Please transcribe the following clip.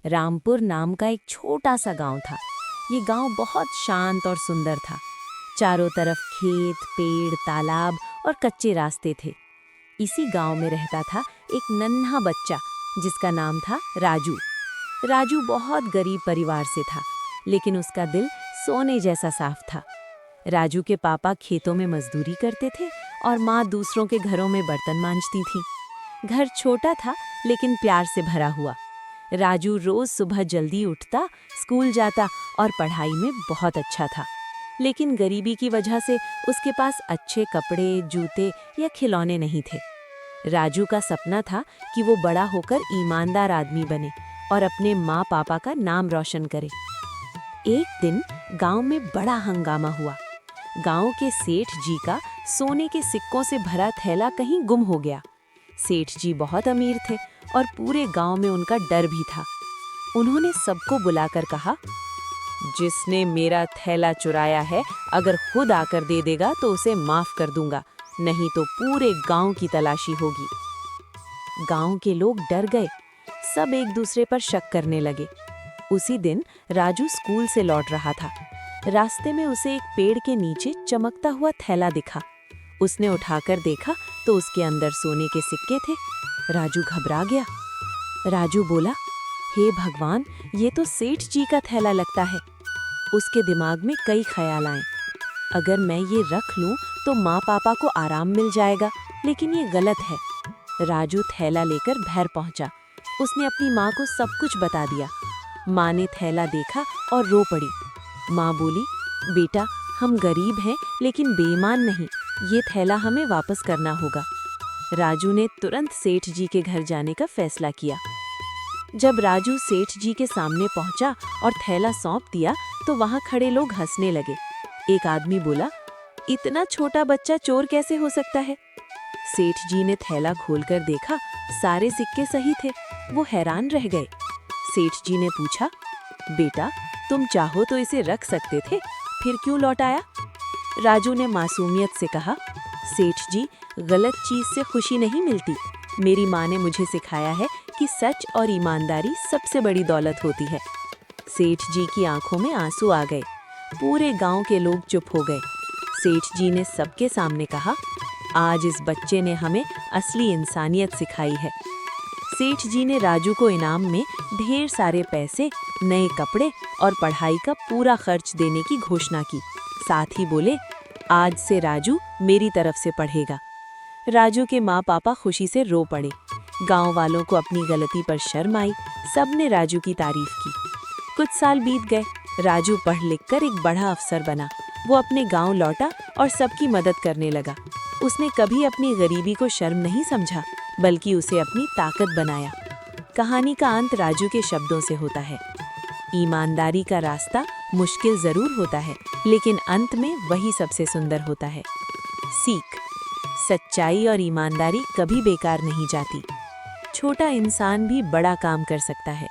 रामपुर नाम का एक छोटा सा गांव था। ये गांव बहुत शांत और सुंदर था। चारों तरफ खेत, पेड़, तालाब और कच्चे रास्ते थे। इसी गांव में रहता था एक नन्हा बच्चा जिसका नाम था राजू। राजू बहुत गरीब परिवार से था, लेकिन उसका दिल सोने जैसा साफ था। राजू के पापा खेतों में मजदूरी करते थे और माँ दूसरों के घरों में बर्तन मांजती थी। घर छोटा था लेकिन प्यार से भरा हुआ। राजू रोज सुबह जल्दी उठता, स्कूल जाता और पढ़ाई में बहुत अच्छा था। लेकिन गरीबी की वजह से उसके पास अच्छे कपड़े, जूते या खिलौने नहीं थे। राजू का सपना था कि वो बड़ा होकर ईमानदार आदमी बने और अपने माँ पापा का नाम रोशन करे। एक दिन गांव में बड़ा हंगामा हुआ। गांव के सेठ जी का सोने के सिक्कों से भरा थैला कहीं गुम हो गया। सेठ जी बहुत अमीर थे और पूरे गांव में उनका डर भी था। उन्होंने सबको बुलाकर कहा, जिसने मेरा थैला चुराया है, अगर खुद आकर दे देगा तो उसे माफ कर दूंगा, नहीं तो पूरे गांव की तलाशी होगी। गांव के लोग डर गए। सब एक दूसरे पर शक करने लगे। उसी दिन राजू स्कूल से लौट रहा था। रास्ते में उसे एक पेड़ के नीचे चमकता हुआ थैला दिखा। उसने उठाकर देखा तो उसके अंदर सोने के सिक्के थे। राजू घबरा गया। राजू बोला, हे भगवान, ये तो सेठ जी का थैला लगता है। उसके दिमाग में कई ख्याल आए। अगर मैं ये रख लूं तो माँ पापा को आराम मिल जाएगा, लेकिन ये गलत है। राजू थैला लेकर घर पहुंचा। उसने अपनी माँ को सब कुछ बता दिया। माँ ने थैला देखा और रो पड़ी। माँ बोली, बेटा, हम गरीब हैं लेकिन बेईमान नहीं, ये थैला हमें वापस करना होगा। राजू ने तुरंत सेठ जी के घर जाने का फैसला किया। जब राजू सेठ जी के सामने पहुंचा और थैला सौंप दिया तो वहां खड़े लोग हंसने लगे। एक आदमी बोला, इतना छोटा बच्चा चोर कैसे हो सकता है? सेठ जी ने थैला खोलकर देखा, सारे सिक्के सही थे। वो हैरान रह गए। सेठ जी ने पूछा, बेटा, तुम चाहो तो इसे रख सकते थे, फिर क्यों लौटाया? राजू ने मासूमियत से कहा, सेठ जी, गलत चीज से खुशी नहीं मिलती। मेरी माँ ने मुझे सिखाया है कि सच और ईमानदारी सबसे बड़ी दौलत होती है। सेठ जी की आंखों में आंसू आ गए। पूरे गांव के लोग चुप हो गए। सेठ जी ने सबके सामने कहा, आज इस बच्चे ने हमें असली इंसानियत सिखाई है। सेठ जी ने राजू को इनाम में ढेर सारे पैसे, नए कपड़े और पढ़ाई का पूरा खर्च देने की घोषणा की। साथ ही बोले, आज से राजू मेरी तरफ से पढ़ेगा। राजू के माँ पापा खुशी से रो पड़े। गांव वालों को अपनी गलती पर शर्म आई। सबने राजू की तारीफ की। कुछ साल बीत गए। राजू पढ़ लिख कर एक बड़ा अफसर बना। वो अपने गांव लौटा और सबकी मदद करने लगा। उसने कभी अपनी गरीबी को शर्म नहीं समझा, बल्कि उसे अपनी ताकत बनाया। कहानी का अंत राजू के शब्दों से होता है, ईमानदारी का रास्ता मुश्किल जरूर होता है, लेकिन अंत में वही सबसे सुंदर होता है। सीख, सच्चाई और ईमानदारी कभी बेकार नहीं जाती। छोटा इंसान भी बड़ा काम कर सकता है।